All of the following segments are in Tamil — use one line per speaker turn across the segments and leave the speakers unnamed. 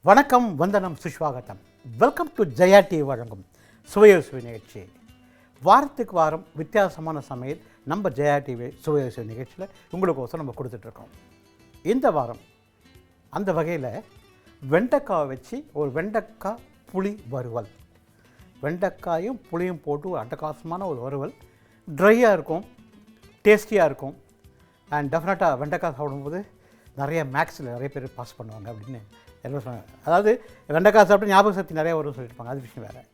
வணக்கம், வந்தனம், சுஸ்வாகத்தம். வெல்கம் டு ஜெயா டிவி வழங்கும் சுவையோசுவை நிகழ்ச்சி. வாரத்துக்கு வாரம் வித்தியாசமான சமையல் நம்ம ஜெயா டிவி சுவையோசுவை நிகழ்ச்சியில் உங்களுக்கோசரம் நம்ம கொடுத்துட்ருக்கோம். இந்த வாரம் அந்த வகையில் வெண்டைக்காவை வச்சு ஒரு வெண்டைக்காய் புளி வறுவல். வெண்டைக்காயும் புளியும் போட்டு ஒரு அட்டகாசமான ஒரு வறுவல். ட்ரையாக இருக்கும், டேஸ்டியாக இருக்கும். அண்ட் டெஃபினட்டாக வெண்டைக்காய் சாப்பிடும்போது மேக்ஸில் நிறைய பேர் பாஸ் பண்ணுவாங்க அப்படின்னு என்ன சொன்னாங்க. அதாவது வெண்டைக்காய் சாப்பிட்டு ஞாபக சக்தி நிறைய வரும்னு சொல்லியிருப்பாங்க. அது விஷயம் வேறு.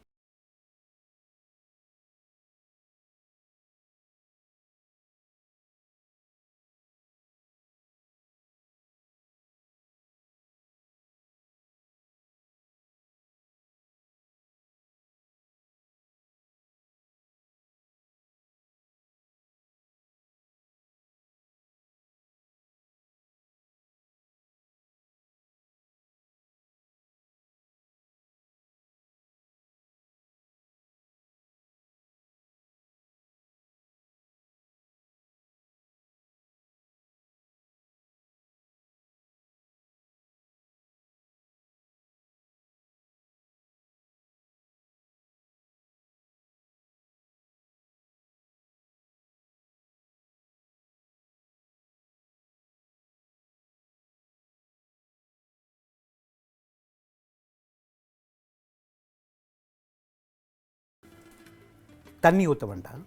தண்ணி ஊற்ற வேண்டாம்.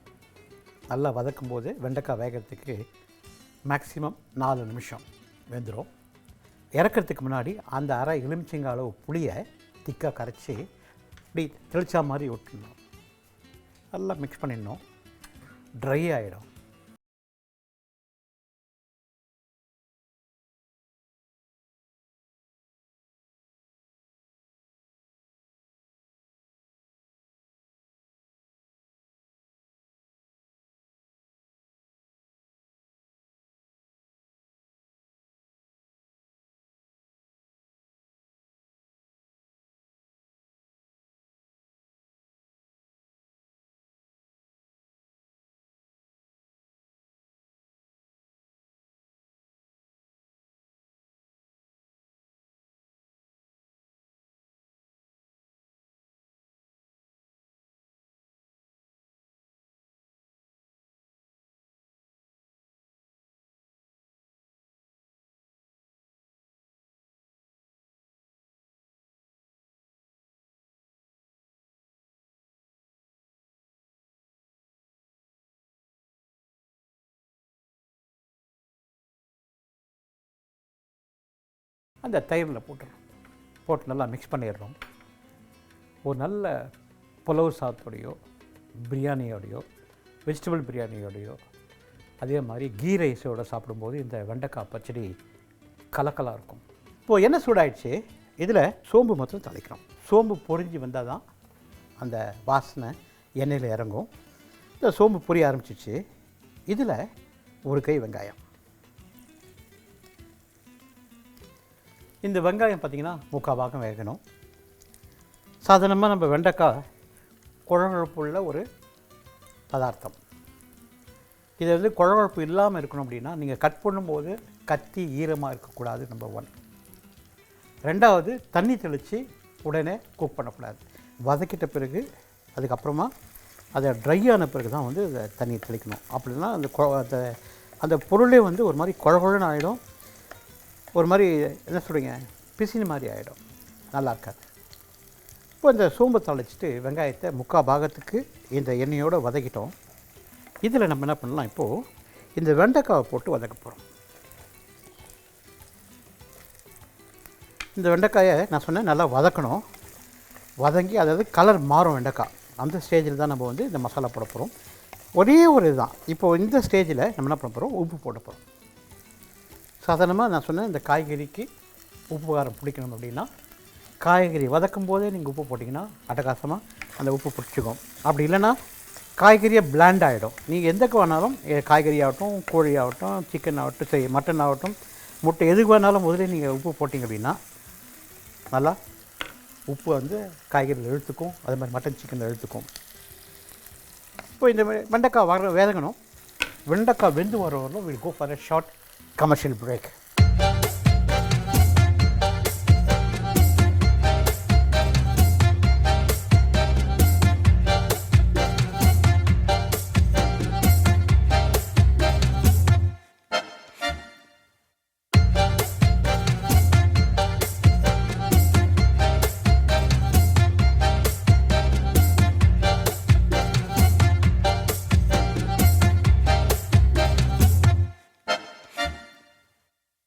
நல்லா வதக்கும் போது வெண்டைக்காய் வேகிறதுக்கு மேக்ஸிமம் 4 நிமிஷம் வெந்துடும். இறக்கிறதுக்கு முன்னாடி அந்த அரை எலுமிச்சங்காய் அளவு புளியை திக்காக கரைச்சி இப்படி தெளிச்சா மாதிரி விட்டுடணும். நல்லா மிக்ஸ் பண்ணிடணும். ட்ரை ஆகிடும். அந்த தயிரில் போட்டு நல்லா மிக்ஸ் பண்ணிடுறோம். ஒரு நல்ல புலவு சாதத்தோடையோ, பிரியாணியோடையோ, வெஜிடபிள் பிரியாணியோடையோ, அதே மாதிரி கீ ரைஸோடு சாப்பிடும்போது இந்த வெண்டைக்காய் பச்சடி கலக்கலாக இருக்கும். இப்போது என்ன சூடாயிடுச்சு, இதில் சோம்பு மாத்திரம் தாளிக்கிறோம். சோம்பு பொரிஞ்சு வந்தால் தான் அந்த வாசனை எண்ணெயில் இறங்கும். இந்த சோம்பு பொரிய ஆரம்பிச்சிச்சு. இதில் ஒரு கை வெங்காயம். இந்த வெங்காயம் பார்த்திங்கன்னா 3/4 பாகம் வேகணும். சாதாரணமாக நம்ம வெண்டைக்காய் குழகுழப்புள்ள ஒரு பதார்த்தம். இதை வந்து குழகுழப்பு இல்லாமல் இருக்கணும் அப்படின்னா நீங்கள் கட் பண்ணும்போது கத்தி ஈரமாக இருக்கக்கூடாது. நம்பர் 1. 2வது, தண்ணி தெளித்து உடனே குக் பண்ணக்கூடாது. வதக்கிட்ட பிறகு அதுக்கப்புறமா அதை ட்ரை ஆன பிறகு தான் வந்து அதை தண்ணி தெளிக்கணும். அப்படின்னா அந்த பொருளே வந்து ஒரு மாதிரி குழகுழன்னு ஆகிடும். ஒரு மாதிரி என்ன சொல்கிறீங்க, பிசினு மாதிரி ஆகிடும். நல்லா இருக்காது. இப்போ இந்த சோம்பை தாளிச்சிட்டு வெங்காயத்தை 3/4 பாகத்துக்கு இந்த எண்ணெயோடு வதக்கிட்டோம். இதில் நம்ம என்ன பண்ணலாம், இப்போது இந்த வெண்டைக்காவை போட்டு வதக்க போகிறோம். இந்த வெண்டைக்காயை நான் சொன்னேன் நல்லா வதக்கணும். வதங்கி அதாவது கலர் மாறும் வெண்டைக்காய். அந்த ஸ்டேஜில் தான் நம்ம வந்து இந்த மசாலா போட போகிறோம். ஒரே ஒரு இதுதான். இப்போது இந்த ஸ்டேஜில் நம்ம என்ன பண்ண போகிறோம், உப்பு போட போகிறோம். சாதாரணமாக நான் சொன்னேன் இந்த காய்கறிக்கு உப்பு காரம் பிடிக்கணும் அப்படின்னா காய்கறி வதக்கும் போதே நீங்கள் உப்பு போட்டிங்கன்னா அட்டகாசமாக அந்த உப்பு பிடிச்சிக்கும். அப்படி இல்லைன்னா காய்கறியை பிளாண்ட் ஆகிடும். நீங்கள் எந்தக்கு வேணாலும் காய்கறி ஆகட்டும், கோழி ஆகட்டும், சிக்கன் ஆகட்டும், சரி மட்டன் ஆகட்டும், முட்டை எதுக்கு வேணாலும் முதலே நீங்கள் உப்பு போட்டிங்க அப்படின்னா நல்லா உப்பு வந்து காய்கறியில் இழுத்துக்கும். அதே மாதிரி மட்டன் சிக்கனில் இழுத்துக்கும். இப்போ இந்த வெண்டைக்காய் வேகணும். வெண்டைக்காய் வெந்து வர வரலும் we'll go for a short commercial break.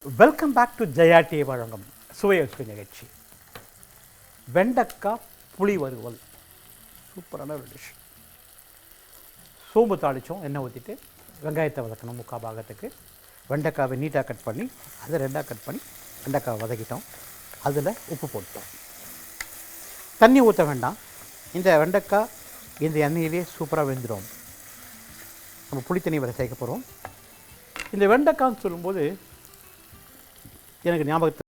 Welcome back to Jaya T வழங்கும் சுவையொச்சு நிகழ்ச்சி. வெண்டைக்காய் புளி வறுவல் சூப்பரான ஒரு டிஷ். சோம்பு தாளித்தோம், எண்ணெய் ஊற்றிட்டு வெங்காயத்தை வதக்கணும். முக்கால் பாகத்துக்கு வெண்டைக்காவை நீட்டாக கட் பண்ணி அதை ரெண்டாக கட் பண்ணி வெண்டைக்காவை வதக்கிட்டோம். அதில் உப்பு போட்டோம். தண்ணி ஊற்ற வேண்டாம். இந்த வெண்டைக்காய் இந்த எண்ணெயிலே சூப்பராக வெந்துடும். நம்ம புளி தண்ணி வரை சேர்க்க போகிறோம். இந்த வெண்டைக்காய்னு சொல்லும்போது எனக்கு ஞாபகத்தில்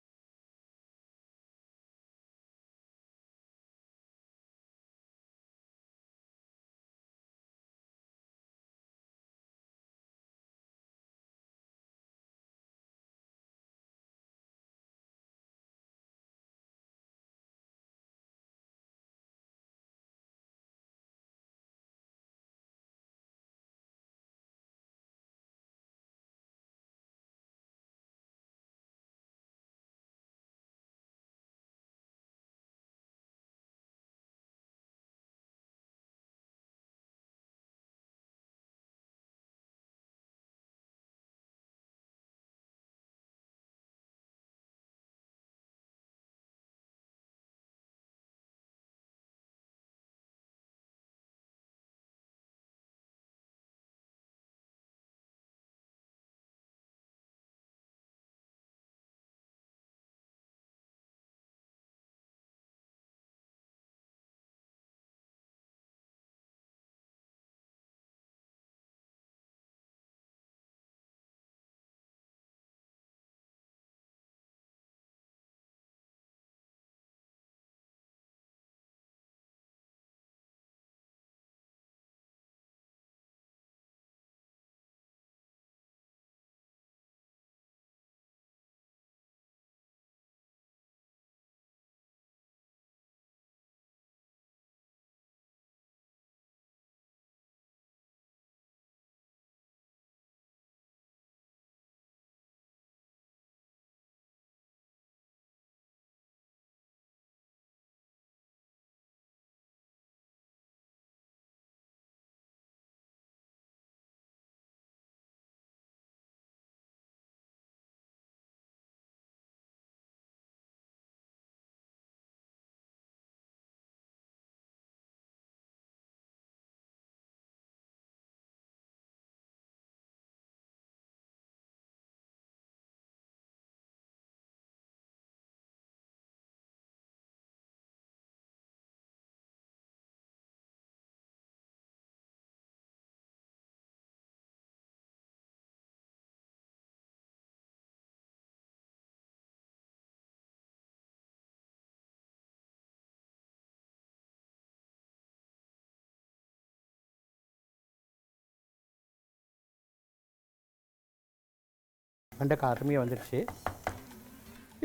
வெண்டைக்காய் அருமையாக வந்துடுச்சு.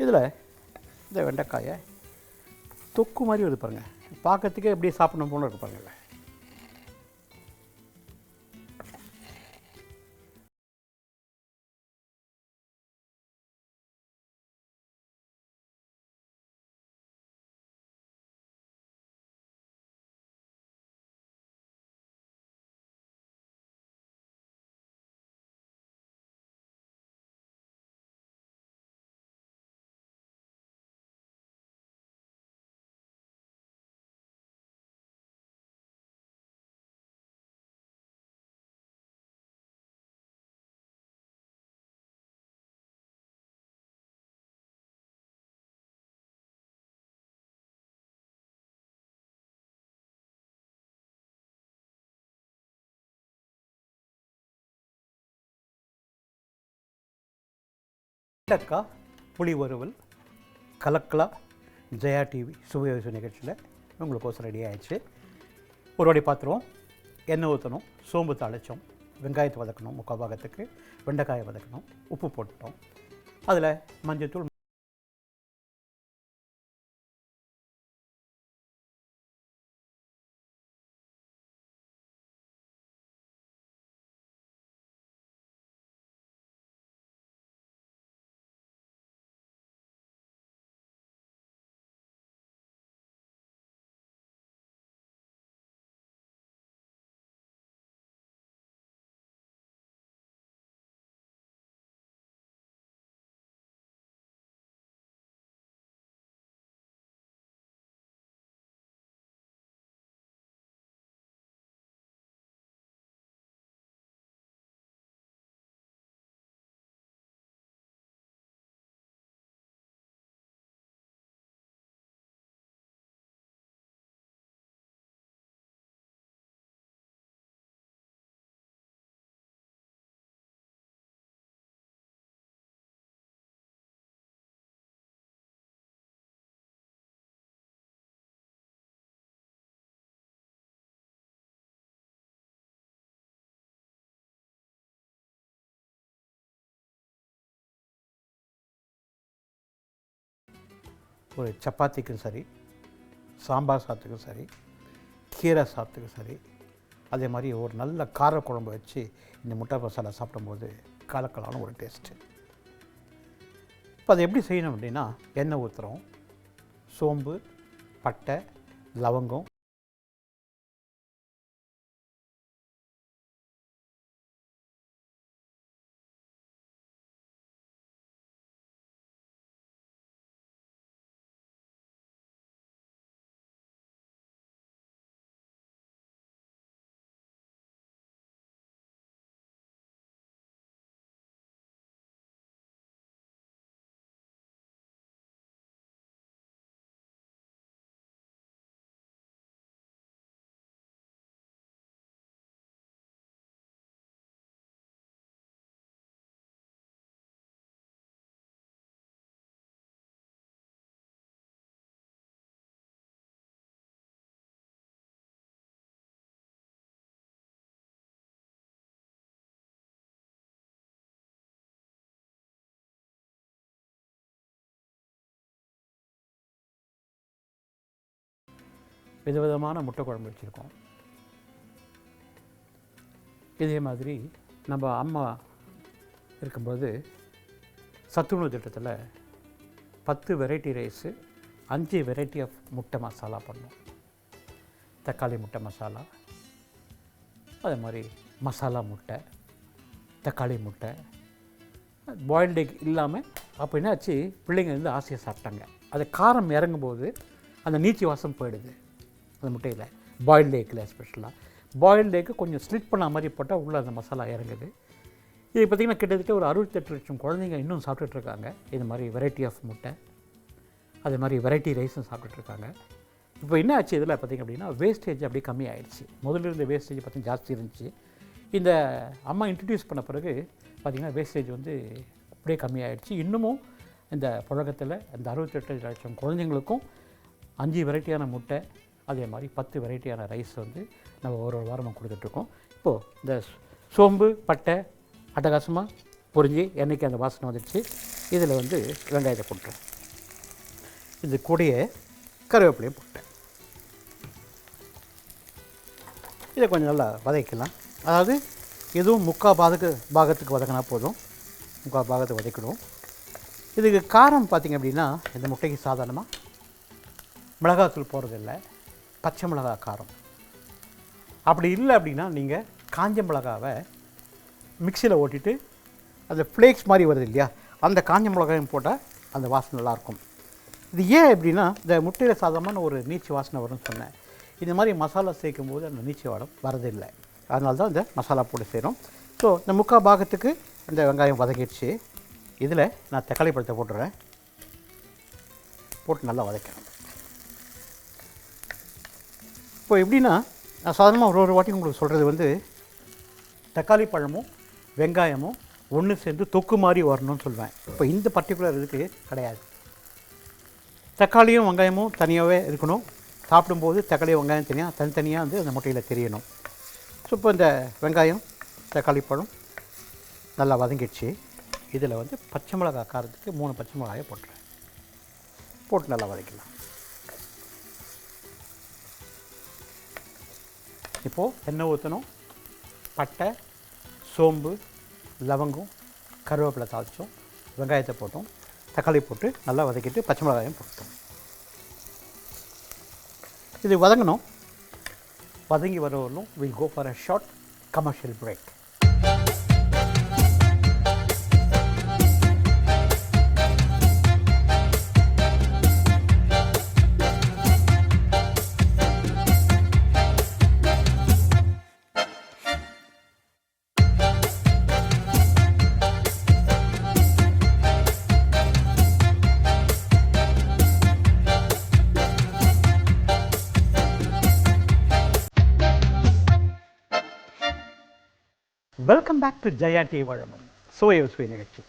இதில் இந்த வெண்டைக்காயை தொக்கு மாதிரி வருது பாருங்கள். பார்க்கறதுக்கே எப்படியே சாப்பிடணும் போல இருக்கு பாருங்கள். வெண்டைக்காய் புளி வறுவல் கலக்கலாக ஜெயா டிவி சுவையோசு நிகழ்ச்சியில் உங்களுக்கோசம் ரெடி ஆகிடுச்சு. ஒரு வாட்டி பார்த்துருவோம். எண்ணெய் ஊற்றணும், சோம்பு தாளித்தோம், வெங்காயத்தை வதக்கணும், முக்கால் பாகத்துக்கு வெண்டைக்காயை வதக்கணும், உப்பு போட்டுட்டோம். அதில் மஞ்சள் தூள் ஒரு சப்பாத்திக்கும் சரி, சாம்பார் சாதத்துக்கும் சரி, கீரை சாதத்துக்கும் சரி, அதே மாதிரி ஒரு நல்ல காரக்குழம்பு வச்சு இந்த முட்டை மசாலா சாப்பிடும்போது கலக்கலான ஒரு டேஸ்ட்டு. இப்போ அதை எப்படி செய்யணும் அப்படின்னா, எண்ணெய் ஊற்றுறோம், சோம்பு, பட்டை, லவங்கம், விதவிதமான முட்டை குழம்பு வச்சுருக்கோம். இதே மாதிரி நம்ம அம்மா இருக்கும்போது சத்துணவு திட்டத்தில் 10 வெரைட்டி ரைஸு, 5 வெரைட்டி ஆஃப் முட்டை மசாலா பண்ணோம். தக்காளி முட்டை மசாலா, அதே மாதிரி மசாலா முட்டை, தக்காளி முட்டை, பாயில்டு எக் இல்லாமல். அப்போ என்னாச்சு, பிள்ளைங்க வந்து ஆசையாக சாப்பிட்டாங்க. அது காரம் இறங்கும்போது அந்த நீச்சி வாசம் போயிடுது அந்த முட்டையில், பாயில்டு எக்கில் எஸ்பெஷலாக. பாயில்டு எக்கு கொஞ்சம் ஸ்லிட் பண்ண மாதிரி போட்டால் உள்ளே அந்த மசாலா இறங்குது. இது பார்த்திங்கன்னா கிட்டத்தட்ட ஒரு 68 லட்சம் குழந்தைங்க இன்னும் சாப்பிட்டுட்ருக்காங்க இது மாதிரி வெரைட்டி ஆஃப் முட்டை, அதே மாதிரி வெரைட்டி ரைஸும் சாப்பிட்டுட்ருக்காங்க. இப்போ என்ன ஆச்சு இதில் பார்த்திங்க அப்படின்னா, வேஸ்டேஜ் அப்படியே கம்மி ஆகிடுச்சு. முதல்ல இருந்த வேஸ்டேஜ் பார்த்திங்கன்னா ஜாஸ்தி இருந்துச்சு. இந்த அம்மா இன்ட்ரடியூஸ் பண்ண பிறகு பார்த்திங்கன்னா வேஸ்டேஜ் வந்து அப்படியே கம்மி ஆகிடுச்சு. இன்னமும் இந்த புழக்கத்தில் இந்த 68 லட்சம் குழந்தைங்களுக்கும் 5 வெரைட்டியான முட்டை, அதே மாதிரி 10 வெரைட்டியான ரைஸ் வந்து நம்ம ஒரு வாரமாக கொடுத்துட்ருக்கோம். இப்போது இந்த சோம்பு, பட்டை அட்டகாசமாக பொரிஞ்சு எண்ணெய்க்கு அந்த வாசனை வந்துடுச்சு. இதில் வந்து வெங்காயத்தை போட்டுறோம். இது கூடயே கருவேப்பிலையும் போட்டேன். இதை கொஞ்சம் நல்லா வதக்கலாம். அதாவது எதுவும் முக்கால் பாகத்துக்கு வதக்கினா போதும், முக்கால் பாகத்தை வதக்கிடுவோம். இதுக்கு காரம் பார்த்திங்க அப்படின்னா, இந்த முட்டைக்கு சாதாரணமாக மிளகாத்தூள் போடுறதில்லை, பச்சை மிளகா காரம். அப்படி இல்லை அப்படின்னா நீங்கள் காஞ்ச மிளகாவை மிக்சியில் ஓட்டிட்டு அந்த ஃப்ளேக்ஸ் மாதிரி வருது இல்லையா, அந்த காஞ்ச மிளகாயும் போட்டால் அந்த வாசனை நல்லாயிருக்கும். இது ஏன் அப்படின்னா, இந்த முட்டையில் சாதாரணமான ஒரு நீச்சி வாசனை வரும்னு சொன்னேன். இந்த மாதிரி மசாலா சேர்க்கும் போது அந்த நீச்சி வாடம் வரதில்லை. அதனால தான் இந்த மசாலா போட்டு செய்கிறோம். ஸோ இந்த முக்கால் பாகத்துக்கு இந்த வெங்காயம் வதக்கிடுச்சு. இதில் நான் தக்காளி பழத்தை போட்டுறேன். போட்டு நல்லா வதக்கிறேன். இப்போ எப்படின்னா, நான் சாதாரணமாக ஒரு வாட்டி உங்களுக்கு சொல்கிறது வந்து, தக்காளி பழமும் வெங்காயமும் ஒன்று சேர்ந்து தொக்கு மாதிரி வரணும்னு சொல்லுவேன். இப்போ இந்த பர்டிகுலர் இதுக்கு கிடையாது. தக்காளியும் வெங்காயமும் தனியாகவே இருக்கணும். சாப்பிடும்போது தக்காளி வெங்காயம் தனித்தனியாக வந்து அந்த முட்டையில் தெரியணும். ஸோ இப்போ இந்த வெங்காயம் தக்காளி பழம் நல்லா வதங்கிடுச்சு. இதில் வந்து பச்சை மிளகா காரத்துக்கு 3 பச்சை மிளகாயை போட்டுறேன். போட்டு நல்லா வதக்கலாம். இப்போது எண்ணெய் ஊற்றணும். பட்டை, சோம்பு, லவங்கம், கருவேப்பிலை தாளித்தோம், வெங்காயத்தை போட்டோம், தக்காளி போட்டு நல்லா வதக்கிட்டு பச்சை மிளகாயும் போட்டோம். இது வதங்கணும். வதங்கி வரவரையும் we'll go for a short commercial break. Welcome back to Jaya T வழங்கும் சுவை நிகழ்ச்சி.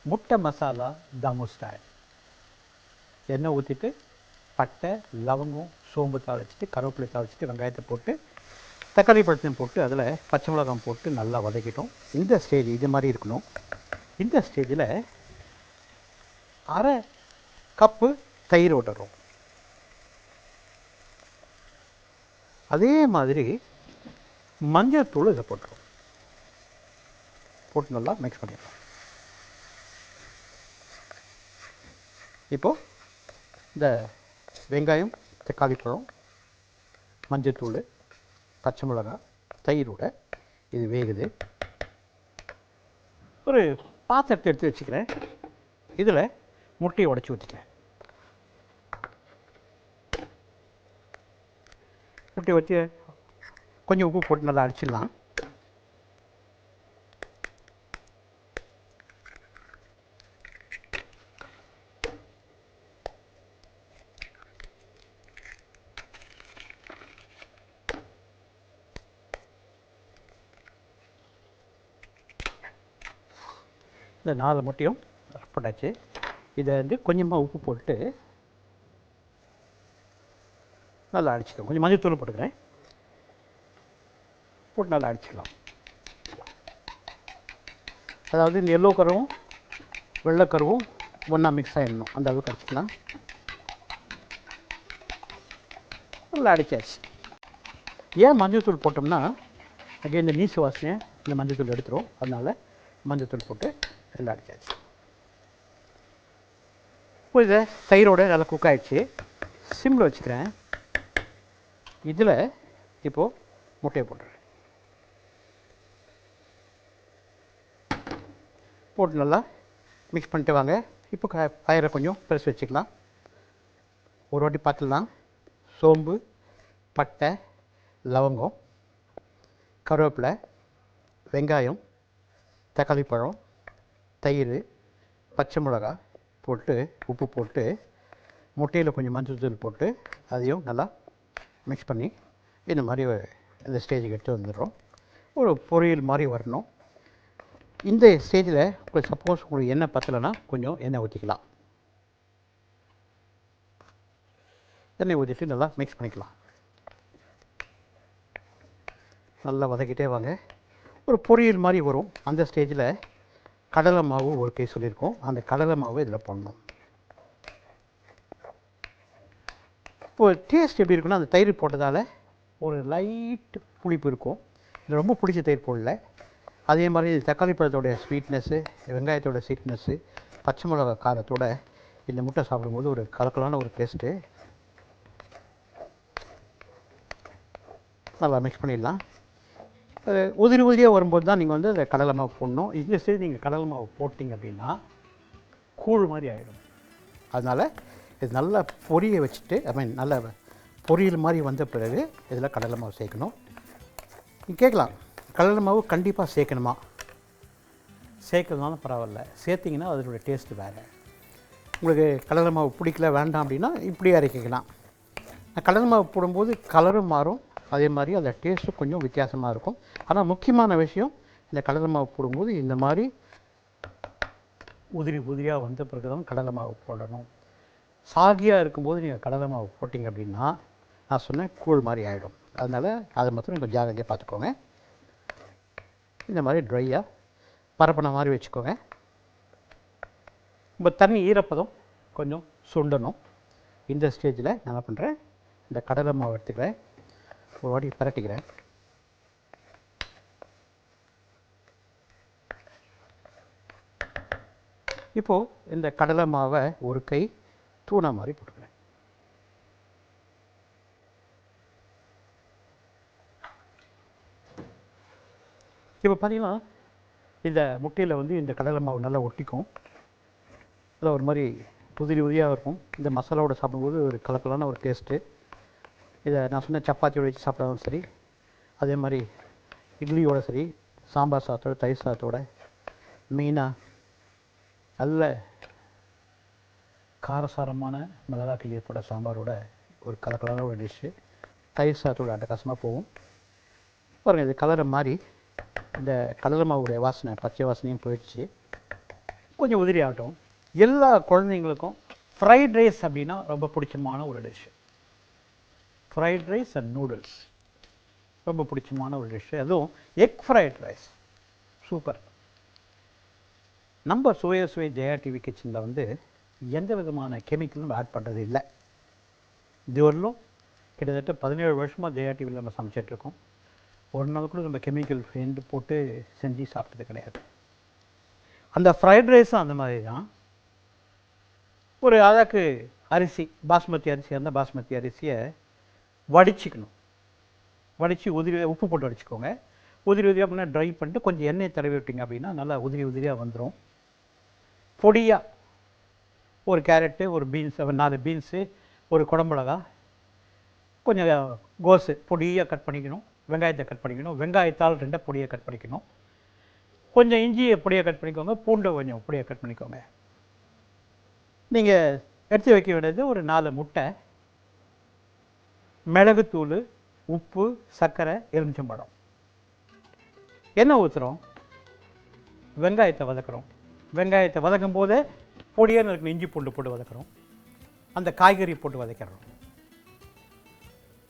முட்டை மசாலா தம்மு ஸ்டைல். எண்ணெய் ஊற்றிட்டு பட்டை, லவங்கம், சோம்பு தாளிச்சிட்டு, கருவேப்பிலை தாளிச்சிட்டு, வெங்காயத்தை போட்டு, தக்காளி பழத்தையும் போட்டு, அதில் பச்சை மிளகாய் போட்டு நல்லா வதக்கிட்டோம். இந்த ஸ்டேஜ் இது மாதிரி இருக்கணும். இந்த ஸ்டேஜில் அரை கப்பு தயிர் விட்டுறோம். அதே மாதிரி மஞ்சள் தூள் இதை போட்டுரும். போட்டு நல்லா மிக்ஸ் பண்ணிடலாம். இப்போது இந்த வெங்காயம், தக்காளி பழம், மஞ்சள் தூள், பச்சை மிளகாய், தயிரோட இது வேகுது. ஒரு பாத்திரத்தை எடுத்து வச்சுக்கிறேன். இதில் முட்டையை உடச்சி ஊற்றிக்கிறேன். முட்டையை வச்சு கொஞ்சம் உப்பு போட்டு நல்லா அடிச்சிடலாம். இந்த 4 முட்டையும் போட்டாச்சு. இதை வந்து கொஞ்சமாக உப்பு போட்டு நல்லா அடிச்சுக்கலாம். கொஞ்சம் மஞ்சள் தூள் போட்டுக்கிறேன். போட்டு நல்லா அடிச்சிடலாம். அதாவது இந்த எல்லோ கருவும் வெள்ளைக்கருவும் ஒன்றா மிக்ஸ் ஆகிடணும். அந்த அளவுக்கு அடிச்சிக்கலாம். நல்லா அடித்தாச்சு. ஏன் மஞ்சள் தூள் போட்டோம்னா அங்கே இந்த நீசு வாசனையை இந்த மஞ்சள் தூள் எடுத்துரும். அதனால் மஞ்சள் தூள் போட்டு நல்லா அடித்தாச்சு. இப்போ இதை தயிரோடு நல்லா குக் ஆகிடுச்சு. சிம்மில் வச்சுக்கிறேன். இதில் இப்போது முட்டையை போட்டுறேன். போட்டு நல்லா மிக்ஸ் பண்ணிட்டு வாங்க. இப்போ ஃபயரை கொஞ்சம் பெருசு வச்சுக்கலாம். ஒரு வாட்டி பார்த்துக்கலாம். சோம்பு, பட்டை, லவங்கம், கருவேப்பிலை, வெங்காயம், தக்காளி பழம், தயிர், பச்சை மிளகாய் போட்டு உப்பு போட்டு முட்டையில் கொஞ்சம் மஞ்சள் தூள் போட்டு அதையும் நல்லா மிக்ஸ் பண்ணி இந்த மாதிரி இந்த ஸ்டேஜுக்கு எடுத்து வந்துடுறோம். ஒரு பொரியல் மாதிரி வரணும். இந்த ஸ்டேஜில் உங்களுக்கு சப்போஸ் உங்களுக்கு எண்ணெய் பற்றலைன்னா கொஞ்சம் எண்ணெய் ஊற்றிக்கலாம். எண்ணெய் ஊற்றிட்டு நல்லா மிக்ஸ் பண்ணிக்கலாம். நல்லா வதக்கிட்டே வாங்க. ஒரு பொரியல் மாதிரி வரும். அந்த ஸ்டேஜில் கடலை மாவு ஒரு கை சொல்லியிருக்கோம். அந்த கடலை மாவு இதில் போடணும். இப்போ டேஸ்ட் எப்படி இருக்குன்னா, அந்த தயிர் போட்டதால் ஒரு லைட் புளிப்பு இருக்கும். இது ரொம்ப பிடிச்ச தயிர் போடல. அதே மாதிரி தக்காளி பழத்தோடைய ஸ்வீட்னஸ்ஸு, வெங்காயத்தோட ஸ்வீட்னஸ்ஸு, பச்சை மிளகா காரத்தோட இந்த முட்டை சாப்பிடும்போது ஒரு கலக்கலான ஒரு டேஸ்ட்டு. நல்லா மிக்ஸ் பண்ணிடலாம். உதிரி உதிரியாக வரும்போது தான் நீங்கள் வந்து அந்த கடலை மாவு போடணும். இந்த ஸ்டேஜ் நீங்கள் கடலை மாவு போட்டிங்க அப்படின்னா கூழ் மாதிரி ஆகிடும். அதனால் இது நல்லா பொரிய வச்சுட்டு நல்ல பொரியல் மாதிரி வந்த பிறகு இதில் கடலை மாவு சேர்க்கணும். நீங்கள் கேட்கலாம், கடலை மாவு கண்டிப்பாக சேர்க்கணுமா? சேர்க்கறதுனாலும் பரவாயில்ல. சேர்த்திங்கன்னா அதனுடைய டேஸ்ட்டு வேறு. உங்களுக்கு கடலை மாவு பிடிக்கல வேண்டாம் அப்படின்னா இப்படியே அரைக்கிக்கலாம். கடலை மாவு போடும்போது கலரும் மாறும். அதே மாதிரி அந்த டேஸ்ட்டும் கொஞ்சம் வித்தியாசமாக இருக்கும். ஆனால் முக்கியமான விஷயம், இந்த கடலை மாவு போடும்போது இந்த மாதிரி உதிரி உதிரியாக வந்த பிறகு தான் கடலை மாவு போடணும். சாகியாக இருக்கும்போது நீங்கள் கடலை மாவு போட்டிங்க அப்படின்னா நான் சொன்னேன் கூழ் மாதிரி ஆகிடும். அதனால் அதை மாத்திரம் கொஞ்சம் ஜாகிரதையாக பார்த்துக்கோங்க. இந்த மாதிரி ட்ரையாக பரப்பின மாதிரி வச்சுக்கோங்க. இப்போ தண்ணி ஈரப்பதம் கொஞ்சம் சுண்டணும். இந்த ஸ்டேஜில் நான் என்ன பண்ணுறேன், இந்த கடலை மாவு எடுத்துக்கிறேன். ஒரு வாட்டி பரட்டிக்கிறேன். இப்போது இந்த கடலை மாவை ஒரு கை தூணா மாதிரி போட்டுக்கிறேன். இப்போ பார்த்தீங்கன்னா இந்த முட்டையில் வந்து இந்த கடலை மாவு நல்லா ஒட்டிக்கும். அதில் ஒரு மாதிரி உதிரி உதிரியாக இருக்கும். இந்த மசாலாவோட சாப்பிடும்போது ஒரு கலக்கலான ஒரு டேஸ்ட்டு. இதை நான் சொன்ன சப்பாத்தியோட வச்சு சாப்பிட்டாலும் சரி, அதே மாதிரி இட்லியோட சரி, சாம்பார் சாதத்தோட, தயிர் சாதத்தோட, மெயினாக நல்ல காரசாரமான மிளகா கிள்ளி போட்ட சாம்பாரோட ஒரு கலக்கலான ஒரு டிஷ்ஷு. தயிர் சாதத்தோட அட்டகாசமாக போகும். பாருங்கள், இது கலரை மாதிரி இந்த கடலை மாவுடைய வாசனை, பச்சை வாசனையும் போயிடுச்சு. கொஞ்சம் உதிரி ஆகட்டும். எல்லா குழந்தைங்களுக்கும் ஃப்ரைட் ரைஸ் அப்படின்னா ரொம்ப பிடிச்சமான ஒரு dish. Fried rice and noodles ரொம்ப பிடிச்சமான ஒரு டிஷ்ஷு. அதுவும் எக் ஃப்ரைட் ரைஸ் சூப்பர். நம்ம சுவை ஜெயா டிவி கிச்சனில் வந்து எந்த விதமான கெமிக்கலும் ஆட் பண்ணுறது இல்லை. இதுவரையிலும் கிட்டத்தட்ட 17 வருஷமாக ஜெயா டிவியில் நம்ம சமைச்சிட்ருக்கோம். ஒரு நாள் கூட நம்ம கெமிக்கல் போட்டு செஞ்சு சாப்பிட்டது கிடையாது. அந்த ஃப்ரைட் ரைஸும் அந்த மாதிரி தான். ஒரு அதாக்கு அரிசி, பாஸ்மதி அரிசி இருந்தால் பாஸ்மதி அரிசியை வடிச்சிக்கணும். வடித்து உப்பு போட்டு வடிச்சுக்கோங்க. உதிரியாக அப்படின்னா ட்ரை பண்ணிட்டு கொஞ்சம் எண்ணெய் தடவி விட்டிங்க அப்படின்னா நல்லா உதிரியாக வந்துடும். பொடியாக ஒரு கேரட்டு, ஒரு பீன்ஸ், 4 பீன்ஸு, ஒரு குடமிளகா, கொஞ்சம் கோஸு பொடியாக கட் பண்ணிக்கணும். வெங்காயத்தை கட் பண்ணிக்கணும். வெங்காயத்தால் 2 பொடியாக கட் பண்ணிக்கணும். கொஞ்சம் இஞ்சியை பொடியாக கட் பண்ணிக்கோங்க. பூண்டை கொஞ்சம் பொடியாக கட் பண்ணிக்கோங்க. நீங்கள் எடுத்து வைக்க வேண்டியது ஒரு 4 முட்டை, மிளகுத்தூள், உப்பு, சர்க்கரை, எலுமிச்சம்பழம். எண்ணெய் ஊற்றுறோம், வெங்காயத்தை வதக்குறோம். வெங்காயத்தை வதக்கும் போதே பொடியாக இருக்கிற இஞ்சி பூண்டு போட்டு வதக்குறோம். அந்த காய்கறி போட்டு வதக்கிறோம்.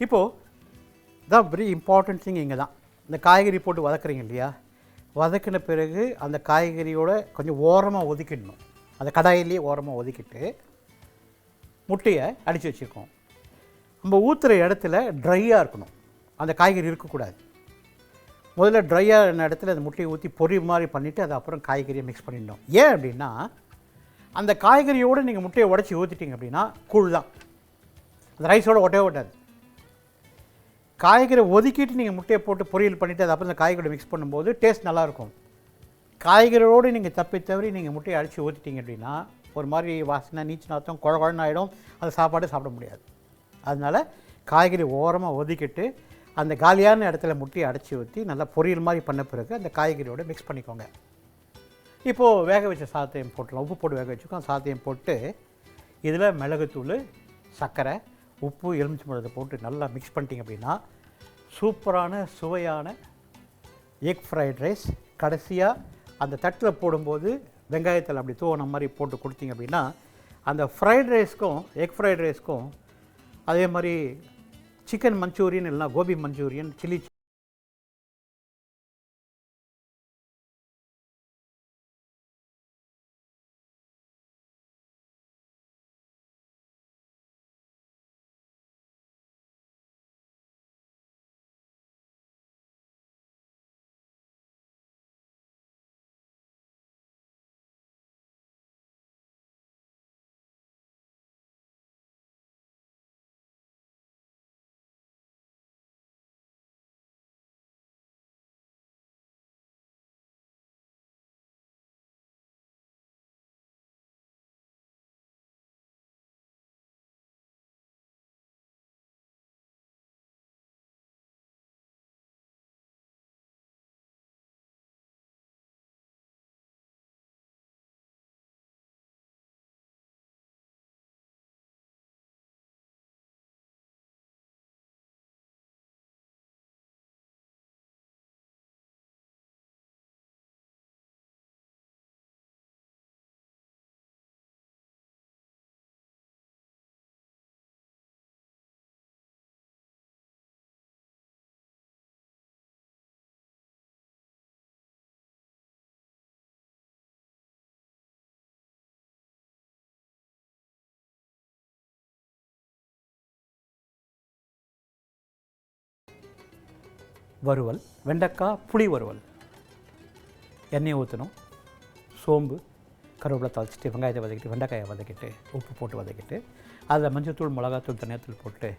இப்போது தான் வெரி இம்பார்ட்டன்ட் திங் இங்கே தான். இந்த காய்கறி போட்டு வதக்குறீங்க இல்லையா, வதக்கின பிறகு அந்த காய்கறியோட கொஞ்சம் ஓரமாக ஒதுக்கிடணும். அந்த கடாயிலேயே ஓரமாக ஒதுக்கிட்டு முட்டையை அடித்து வச்சுருக்கோம். நம்ம ஊற்றுற இடத்துல ட்ரையாக இருக்கணும், அந்த காய்கறி இருக்கக்கூடாது. முதல்ல ட்ரையாக இடத்துல அந்த முட்டையை ஊற்றி பொரி மாதிரி பண்ணிவிட்டு அது அப்புறம் காய்கறியை மிக்ஸ் பண்ணிடணும். ஏன் அப்படின்னா அந்த காய்கறியோடு நீங்கள் முட்டையை உடச்சி ஊற்றிட்டீங்க அப்படின்னா கூழ் தான், அந்த ரைஸோடு ஒட்டவே ஓட்டாது. காய்கறி ஒதுக்கிட்டு நீங்கள் முட்டையை போட்டு பொரியல் பண்ணிவிட்டு அது அப்புறம் அந்த காய்கறி மிக்ஸ் பண்ணும்போது டேஸ்ட் நல்லாயிருக்கும். காய்கறியோடு நீங்கள் தவறி நீங்கள் முட்டையை அடித்து ஊற்றிட்டீங்க அப்படின்னா ஒரு மாதிரி வாசனை, நீச்சு நாத்தம், குழன்னு ஆகிடும். அந்த சாப்பாடு சாப்பிட முடியாது. அதனால் காய்கறி ஓரமாக ஒதுக்கிட்டு அந்த காலியான இடத்துல முட்டையை அடைச்சி ஊற்றி நல்லா பொரியல் மாதிரி பண்ண பிறகு அந்த காய்கறியோடு மிக்ஸ் பண்ணிக்கோங்க. இப்போது வேக வச்ச சாதத்தையும் போட்டுடலாம். உப்பு போட்டு வேக வச்சுக்கோம். சாதத்தையும் போட்டு இதில் மிளகுத்தூள், சர்க்கரை, உப்பு, எலுமிச்சம்பழத்தை போட்டு நல்லா மிக்ஸ் பண்ணிட்டீங்க அப்படின்னா சூப்பரான சுவையான எக் ஃப்ரைட் ரைஸ். கடைசியாக அந்த தட்டில் போடும்போது வெங்காயத்தில் அப்படி தூவன மாதிரி போட்டு கொடுத்தீங்க அப்படின்னா அந்த ஃப்ரைட் ரைஸ்க்கும் எக் ஃப்ரைட் ரைஸ்க்கும் அதே மாதிரி சிக்கன் மஞ்சூரியன் இல்லைனா கோபி மஞ்சூரியன், சில்லி வறுவல், வெண்டைக்காய் புளி வறுவல். எண்ணெயை ஊற்றணும், சோம்பு, கருவேப்பிலை தாளிச்சிட்டு வெங்காயத்தை வதக்கிட்டு வெண்டைக்காயை வதக்கிட்டு உப்பு போட்டு வதக்கிட்டு அதில் மஞ்சள்தூள், மிளகாத்தூள், தனியாத்தூள் போட்டு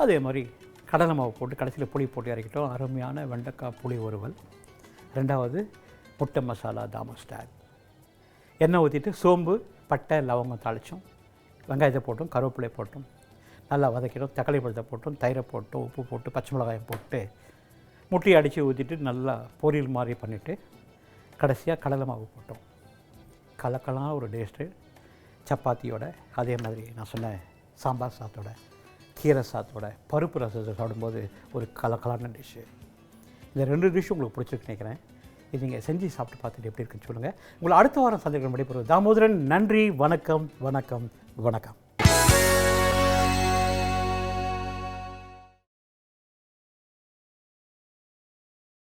அதே மாதிரி கடலை மாவு போட்டு கடைசியில் புளி போட்டு இறக்கிட்டோம். அருமையான வெண்டைக்காய் புளி வறுவல். 2வது முட்டை மசாலா தாமஸ்டாக். எண்ணெய் ஊற்றிட்டு சோம்பு, பட்டை, லவங்கம் தாளித்தோம். வெங்காயத்தை போட்டோம், கருவேப்பிலை போட்டோம், நல்லா வதக்கிட்டோம். தக்காளி பழத்தை போட்டோம், தயிரை போட்டோம், உப்பு போட்டு பச்சை மிளகாயம் போட்டு முட்டையை அடித்து ஊற்றிட்டு நல்லா பொரியல் மாதிரி பண்ணிவிட்டு கடைசியாக கடலை மாவு போட்டோம். கலக்கலாம் ஒரு டேஸ்ட்டு. சப்பாத்தியோட அதே மாதிரி நான் சொன்ன சாம்பார் சாத்தோட, கீரை சாத்தோட, பருப்பு ரசத்தை சாப்பிடும்போது ஒரு கலக்கலான டிஷ்ஷு. இந்த 2 டிஷ்ஷும் உங்களுக்கு பிடிச்சிருக்கு நினைக்கிறேன். இது நீங்கள் செஞ்சு சாப்பிட்டு பார்த்துட்டு எப்படி இருக்குன்னு சொல்லுங்கள். உங்களை அடுத்த வாரம் சந்திக்கிற விடைபெறுவது தாமோதரன். நன்றி, வணக்கம், வணக்கம், வணக்கம்.